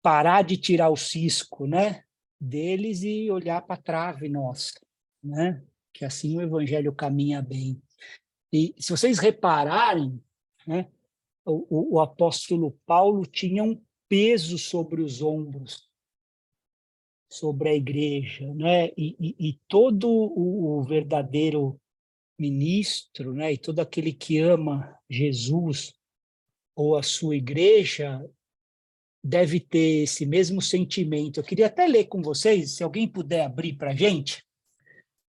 parar de tirar o cisco, né, deles e olhar para a trave nossa, né? Que assim o evangelho caminha bem. E se vocês repararem, né, o apóstolo Paulo tinha um peso sobre os ombros, sobre a igreja, né? E todo o verdadeiro ministro, né, e todo aquele que ama Jesus ou a sua igreja deve ter esse mesmo sentimento. Eu queria até ler com vocês, se alguém puder abrir para a gente,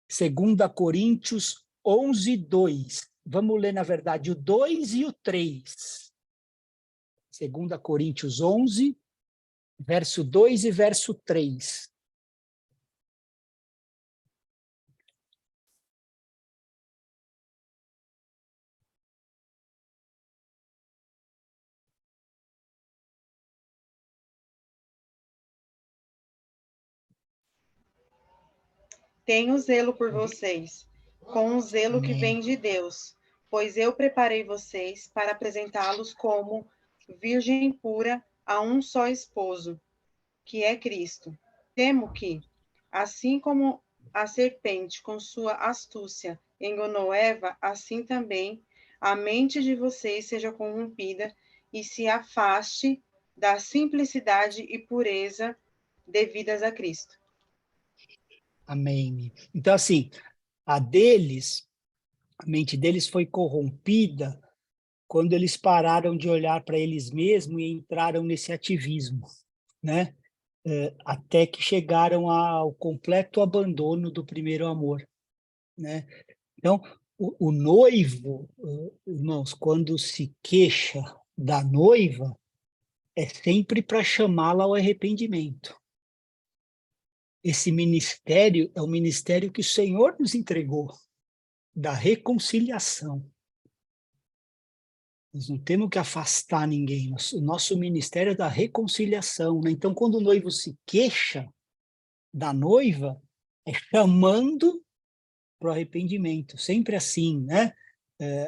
2 Coríntios 11, 2. Vamos ler, na verdade, o 2 e o 3. 2 Coríntios 11, verso 2 e verso 3. Tenho zelo por vocês, com um zelo que Amém. vem de Deus, pois eu preparei vocês para apresentá-los como virgem pura a um só esposo, que é Cristo. Temo que, assim como a serpente com sua astúcia enganou Eva, assim também a mente de vocês seja corrompida e se afaste da simplicidade e pureza devidas a Cristo. Amém. Então, assim, a mente deles foi corrompida quando eles pararam de olhar para eles mesmos e entraram nesse ativismo, né? Até que chegaram ao completo abandono do primeiro amor, né? Então, o noivo, irmãos, quando se queixa da noiva, é sempre para chamá-la ao arrependimento. esse ministério é o ministério que o Senhor nos entregou, da reconciliação. Nós não temos que afastar ninguém. O nosso ministério é da reconciliação, né? Então, quando o noivo se queixa da noiva, é chamando para o arrependimento. Sempre assim, né?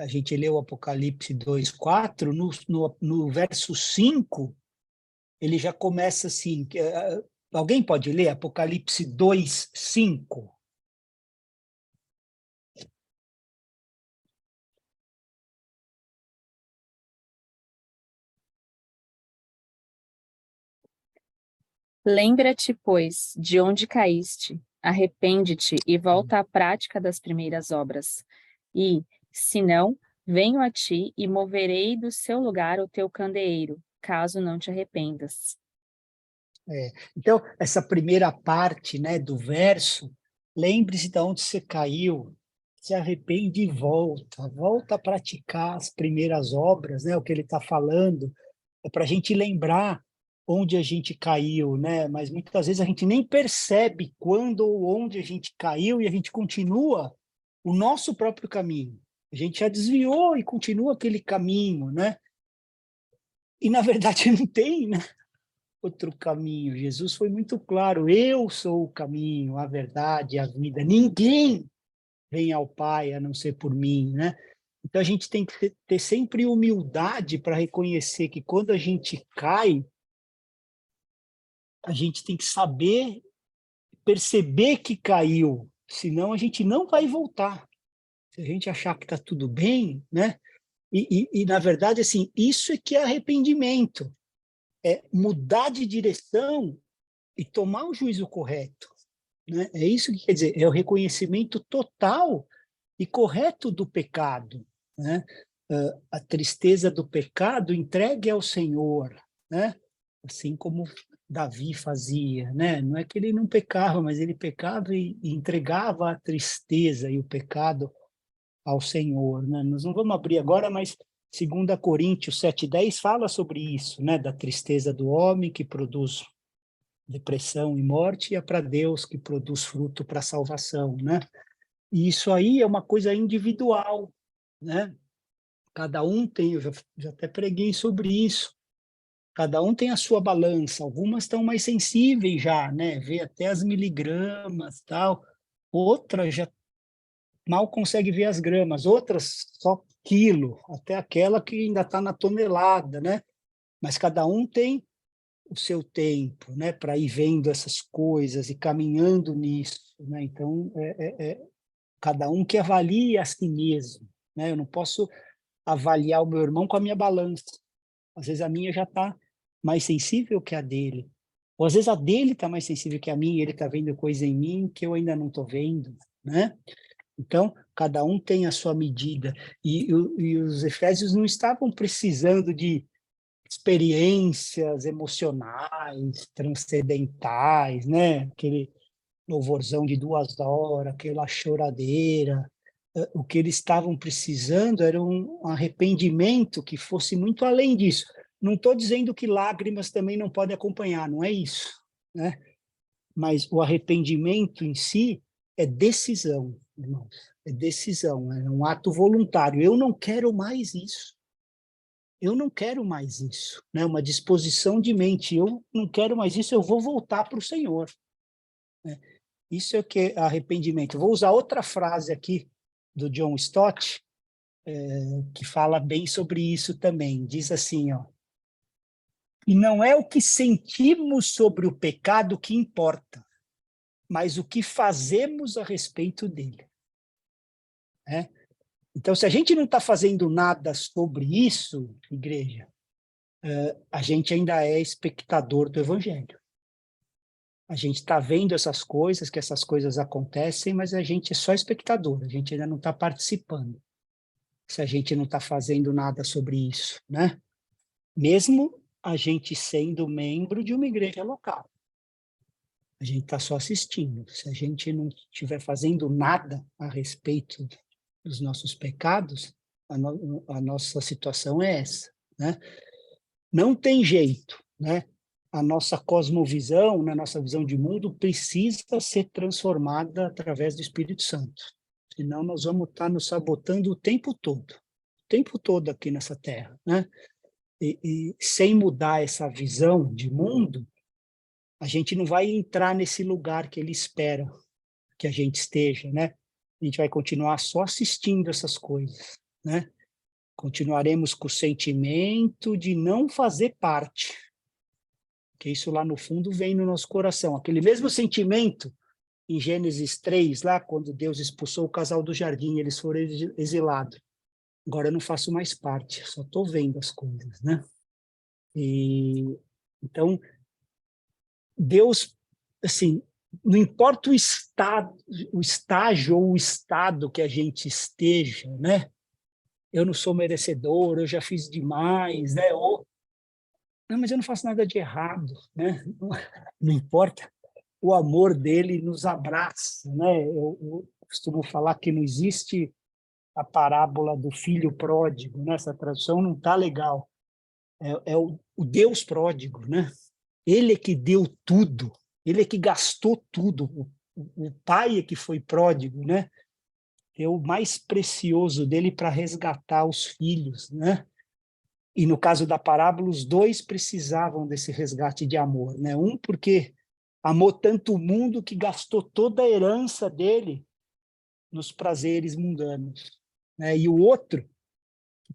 A gente leu Apocalipse 2:4, no verso 5, ele já começa assim. Alguém pode ler Apocalipse 2:5? Lembra-te, pois, de onde caíste, arrepende-te e volta à prática das primeiras obras. E, se não, venho a ti e moverei do seu lugar o teu candeeiro, caso não te arrependas. Então, essa primeira parte, né, do verso, lembre-se de onde você caiu, se arrepende e volta a praticar as primeiras obras, né, o que ele está falando, é para a gente lembrar onde a gente caiu, né, mas muitas vezes a gente nem percebe quando ou onde a gente caiu e a gente continua o nosso próprio caminho. A gente já desviou e continua aquele caminho, né, e na verdade não tem, né, outro caminho. Jesus foi muito claro, eu sou o caminho, a verdade, a vida. Ninguém vem ao Pai a não ser por mim, né? Então a gente tem que ter sempre humildade para reconhecer que quando a gente cai, a gente tem que saber perceber que caiu, senão a gente não vai voltar. Se a gente achar que está tudo bem, né? E na verdade, assim, isso é que é arrependimento. É mudar de direção e tomar o juízo correto, né? É isso que quer dizer, é o reconhecimento total e correto do pecado, né? A tristeza do pecado entregue ao Senhor, né? Assim como Davi fazia, né? Não é que ele não pecava, mas ele pecava e entregava a tristeza e o pecado ao Senhor, né? Nós não vamos abrir agora, mas 2 Coríntios 7:10 fala sobre isso, né? Da tristeza do homem que produz depressão e morte, e é para Deus que produz fruto para a salvação, né? E isso aí é uma coisa individual, né? Cada um tem, eu já até preguei sobre isso, cada um tem a sua balança, algumas estão mais sensíveis já, né? Vê até as miligramas, tal, outras já mal consegue ver as gramas, outras só quilo, até aquela que ainda está na tonelada, né? Mas cada um tem o seu tempo, né, para ir vendo essas coisas e caminhando nisso, né? Então, cada um que avalie a si mesmo, né? Eu não posso avaliar o meu irmão com a minha balança. Às vezes a minha já está mais sensível que a dele, ou às vezes a dele está mais sensível que a minha, e ele está vendo coisa em mim que eu ainda não estou vendo, né? Então, cada um tem a sua medida. E os efésios não estavam precisando de experiências emocionais, transcendentais, né? Aquele louvorzão de 2 horas, aquela choradeira. O que eles estavam precisando era um arrependimento que fosse muito além disso. Não estou dizendo que lágrimas também não podem acompanhar, não é isso, né? Mas o arrependimento em si é decisão, irmãos. É decisão, é um ato voluntário. Eu não quero mais isso. Eu não quero mais isso, né? Uma disposição de mente. Eu não quero mais isso, eu vou voltar para o Senhor, né? Isso é o que é arrependimento. Vou usar outra frase aqui do John Stott, que fala bem sobre isso também. Diz assim, ó: e não é o que sentimos sobre o pecado que importa, mas o que fazemos a respeito dele, né? Então, se a gente não está fazendo nada sobre isso, igreja, a gente ainda é espectador do Evangelho. A gente está vendo essas coisas, que essas coisas acontecem, mas a gente é só espectador, a gente ainda não está participando. Se a gente não está fazendo nada sobre isso, né? Mesmo a gente sendo membro de uma igreja local. A gente está só assistindo. Se a gente não estiver fazendo nada a respeito dos nossos pecados, a nossa situação é essa, né? Não tem jeito, né? a nossa cosmovisão, né, a nossa visão de mundo precisa ser transformada através do Espírito Santo. Senão nós vamos estar nos sabotando o tempo todo aqui nessa terra, né? E sem mudar essa visão de mundo, a gente não vai entrar nesse lugar que ele espera que a gente esteja, né? A gente vai continuar só assistindo essas coisas, né? Continuaremos com o sentimento de não fazer parte, que isso lá no fundo vem no nosso coração. Aquele mesmo sentimento em Gênesis 3, lá quando Deus expulsou o casal do jardim, eles foram exilados. Agora eu não faço mais parte, só estou vendo as coisas, né? Então, Deus, assim, não importa o estágio ou o estado que a gente esteja, né? Eu não sou merecedor, eu já fiz demais, né? Ou, não, mas eu não faço nada de errado, né? Não importa. O amor dele nos abraça, né? Eu costumo falar que não existe a parábola do filho pródigo, né? Essa tradução não está legal. É o Deus pródigo, né? Ele é que deu tudo, ele é que gastou tudo. O pai é que foi pródigo, né? É o mais precioso dele para resgatar os filhos, né? E no caso da parábola, os dois precisavam desse resgate de amor, né? Um porque amou tanto o mundo que gastou toda a herança dele nos prazeres mundanos, né? E o outro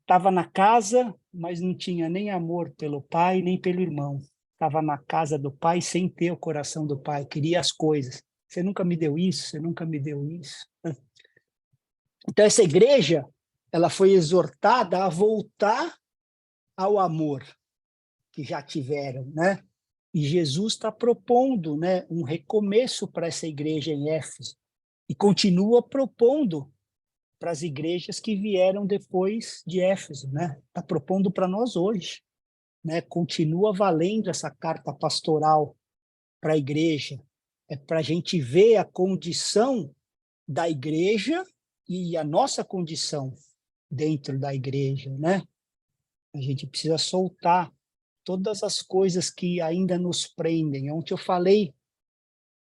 estava na casa, mas não tinha nem amor pelo pai, nem pelo irmão. Estava na casa do pai sem ter o coração do pai, queria as coisas. Você nunca me deu isso, você nunca me deu isso. Então, essa igreja, ela foi exortada a voltar ao amor que já tiveram, né? E Jesus está propondo, né, um recomeço para essa igreja em Éfeso. E continua propondo para as igrejas que vieram depois de Éfeso, né? Está propondo para nós hoje, né? Continua valendo essa carta pastoral para a igreja. É para a gente ver a condição da igreja e a nossa condição dentro da igreja, né? A gente precisa soltar todas as coisas que ainda nos prendem. Ontem eu falei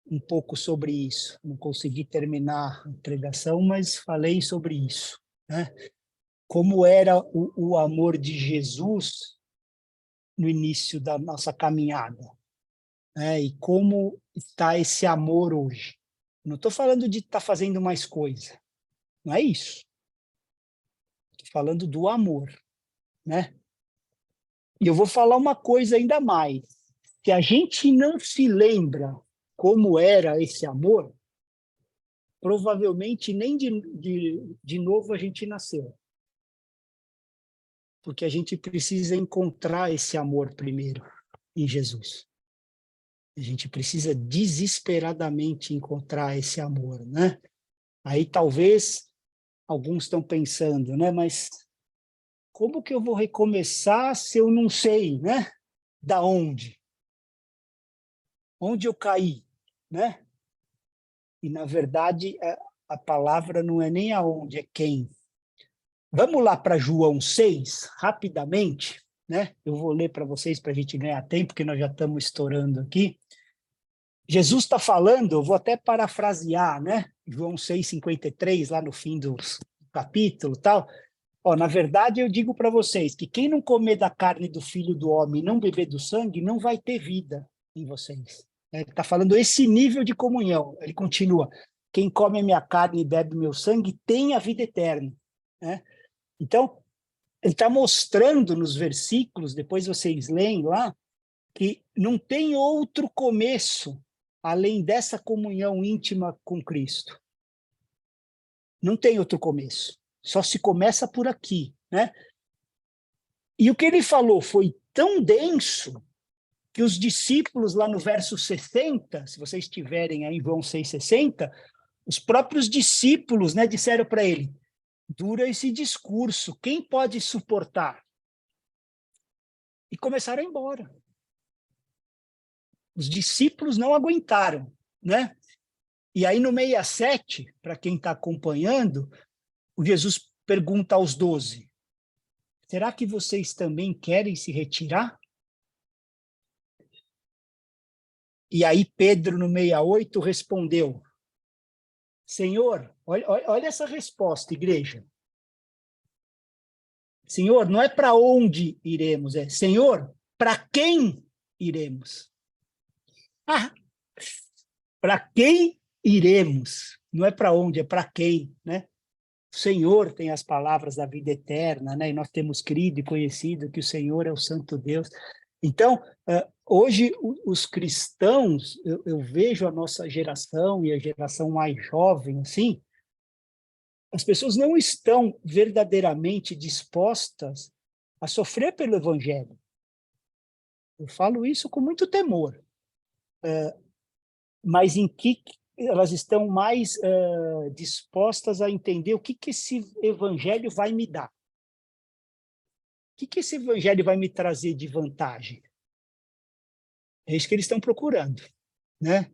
um pouco sobre isso. Não consegui terminar a pregação, mas falei sobre isso, né? Como era o amor de Jesus no início da nossa caminhada, né? E como está esse amor hoje. Não estou falando de estar fazendo mais coisa. Não é isso. Estou falando do amor, né? E eu vou falar uma coisa ainda mais. Se a gente não se lembra como era esse amor, provavelmente nem de novo a gente nasceu. Porque a gente precisa encontrar esse amor primeiro em Jesus. A gente precisa desesperadamente encontrar esse amor, né? Aí talvez alguns estão pensando, né? Mas como que eu vou recomeçar se eu não sei, né? Da onde? Onde eu caí, né? E, na verdade, a palavra não é nem aonde, é quem. Vamos lá para João 6, rapidamente, né? Eu vou ler para vocês para a gente ganhar tempo, porque nós já estamos estourando aqui. Jesus está falando, eu vou até parafrasear, né? João 6,53, lá no fim do capítulo, tal. Ó, na verdade, eu digo para vocês que quem não comer da carne do Filho do Homem e não beber do sangue, não vai ter vida em vocês. Ele está falando esse nível de comunhão. Ele continua, quem come a minha carne e bebe meu sangue tem a vida eterna, né? Então, ele está mostrando nos versículos, depois vocês leem lá, que não tem outro começo além dessa comunhão íntima com Cristo. Não tem outro começo. Só se começa por aqui, né? E o que ele falou foi tão denso que os discípulos, lá no verso 60, se vocês estiverem aí em João 6,60, os próprios discípulos, né, disseram para ele, dura esse discurso, quem pode suportar? E começaram a ir embora. Os discípulos não aguentaram, né? E aí no 67, para quem está acompanhando, o Jesus pergunta aos 12, será que vocês também querem se retirar? E aí Pedro, no 68, respondeu, Senhor, olha essa resposta, igreja. Senhor, não é para onde iremos, é Senhor, para quem iremos? Ah, para quem iremos? Não é para onde, é para quem, né? O Senhor tem as palavras da vida eterna, né? E nós temos crido e conhecido que o Senhor é o Santo Deus. Então, hoje, os cristãos, eu vejo a nossa geração e a geração mais jovem, assim, as pessoas não estão verdadeiramente dispostas a sofrer pelo Evangelho. Eu falo isso com muito temor. Mas em que elas estão mais dispostas a entender o que esse Evangelho vai me dar? O que esse Evangelho vai me trazer de vantagem? É isso que eles estão procurando, né?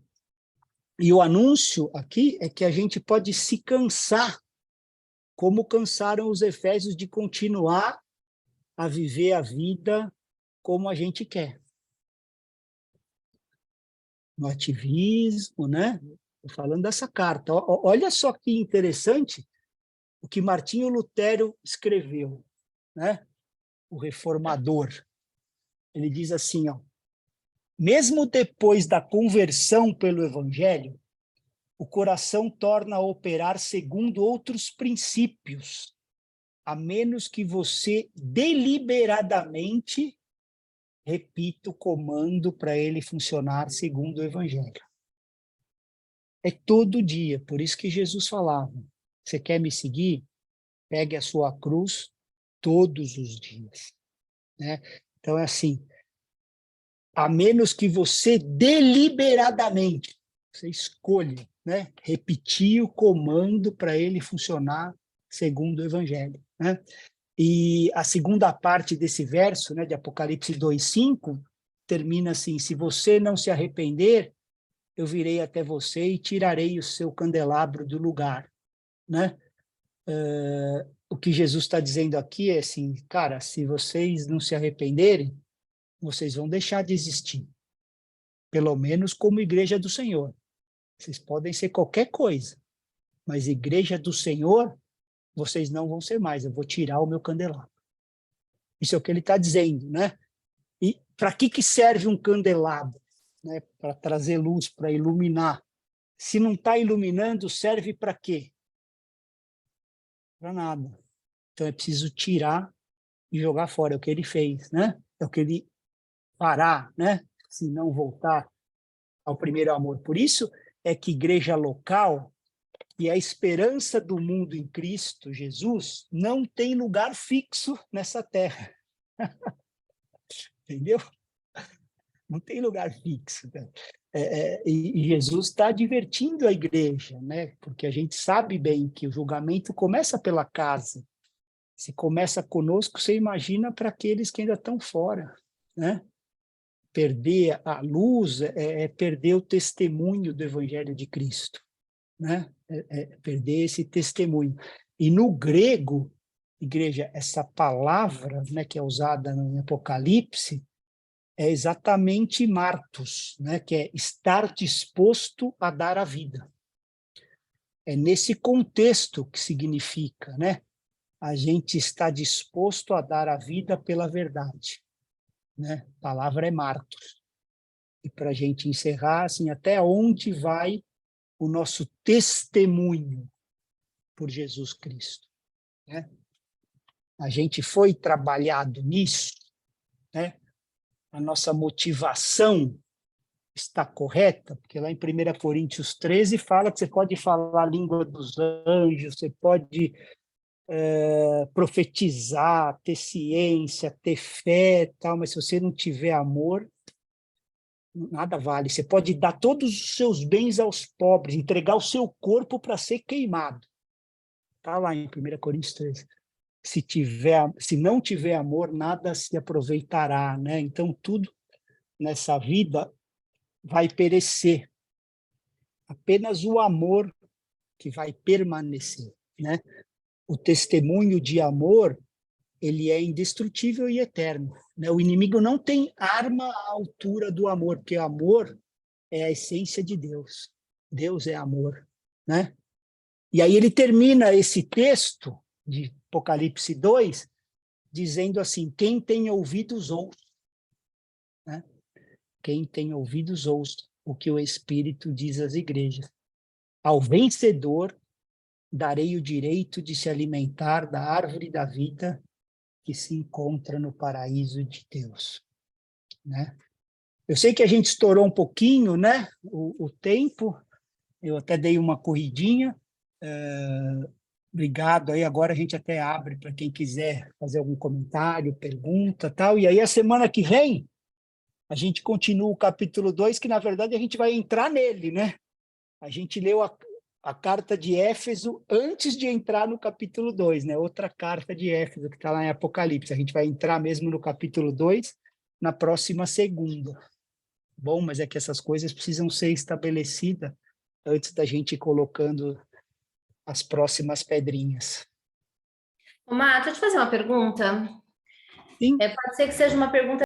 E o anúncio aqui é que a gente pode se cansar, como cansaram os efésios, de continuar a viver a vida como a gente quer. No ativismo, né? Estou falando dessa carta. Olha só que interessante o que Martinho Lutero escreveu, né? O reformador. Ele diz assim, ó, mesmo depois da conversão pelo Evangelho, o coração torna a operar segundo outros princípios, a menos que você deliberadamente repita o comando para ele funcionar segundo o Evangelho. É todo dia, por isso que Jesus falava, você quer me seguir? Pegue a sua cruz todos os dias, né? Então é assim, a menos que você deliberadamente, você escolha, né, repetir o comando para ele funcionar segundo o Evangelho, né? E a segunda parte desse verso, né, de Apocalipse 2:5, termina assim, se você não se arrepender, eu virei até você e tirarei o seu candelabro do lugar, né? O que Jesus está dizendo aqui é assim, cara, se vocês não se arrependerem, vocês vão deixar de existir, pelo menos como igreja do Senhor. Vocês podem ser qualquer coisa, mas igreja do Senhor, vocês não vão ser mais, eu vou tirar o meu candelabro. Isso é o que ele está dizendo, né? E para que serve um candelabro? Né? Para trazer luz, para iluminar. Se não está iluminando, serve para quê? Para nada. Então é preciso tirar e jogar fora, é o que ele fez, né? É o que ele fará, né? Se não voltar ao primeiro amor. Por isso é que igreja local e a esperança do mundo em Cristo Jesus não tem lugar fixo nessa terra. Entendeu? Não tem lugar fixo. Né? E Jesus está advertindo a igreja, né? Porque a gente sabe bem que o julgamento começa pela casa. Se começa conosco, você imagina para aqueles que ainda estão fora, né? Perder a luz é perder o testemunho do Evangelho de Cristo, né? Perder esse testemunho. E no grego, igreja, essa palavra, né, que é usada no Apocalipse, é exatamente martos, né, que é estar disposto a dar a vida. É nesse contexto que significa, né? A gente está disposto a dar a vida pela verdade, né? A palavra é martos. E para a gente encerrar, assim, até onde vai o nosso testemunho por Jesus Cristo, né? A gente foi trabalhado nisso, né? A nossa motivação está correta, porque lá em 1 Coríntios 13 fala que você pode falar a língua dos anjos, você pode profetizar, ter ciência, ter fé, tal, mas se você não tiver amor, nada vale. Você pode dar todos os seus bens aos pobres, entregar o seu corpo para ser queimado. Está lá em 1 Coríntios 13. Se não tiver amor, nada se aproveitará, né? Então, tudo nessa vida vai perecer. Apenas o amor que vai permanecer, né? O testemunho de amor, ele é indestrutível e eterno, né? O inimigo não tem arma à altura do amor, porque o amor é a essência de Deus. Deus é amor, né? E aí ele termina esse texto de Apocalipse 2 dizendo assim: quem tem ouvidos ouça, né? Quem tem ouvidos ouça o que o Espírito diz às igrejas. Ao vencedor darei o direito de se alimentar da árvore da vida que se encontra no paraíso de Deus, né? Eu sei que a gente estourou um pouquinho, né, o tempo, eu até dei uma corridinha, obrigado, aí agora a gente até abre para quem quiser fazer algum comentário, pergunta, tal, e aí a semana que vem a gente continua o capítulo 2, que na verdade a gente vai entrar nele, né? A gente leu a carta de Éfeso antes de entrar no capítulo 2, né? Outra carta de Éfeso que está lá em Apocalipse. A gente vai entrar mesmo no capítulo 2 na próxima segunda. Bom, mas é que essas coisas precisam ser estabelecidas antes da gente ir colocando as próximas pedrinhas. Ô, Má, deixa eu te fazer uma pergunta. Sim. Pode ser que seja uma pergunta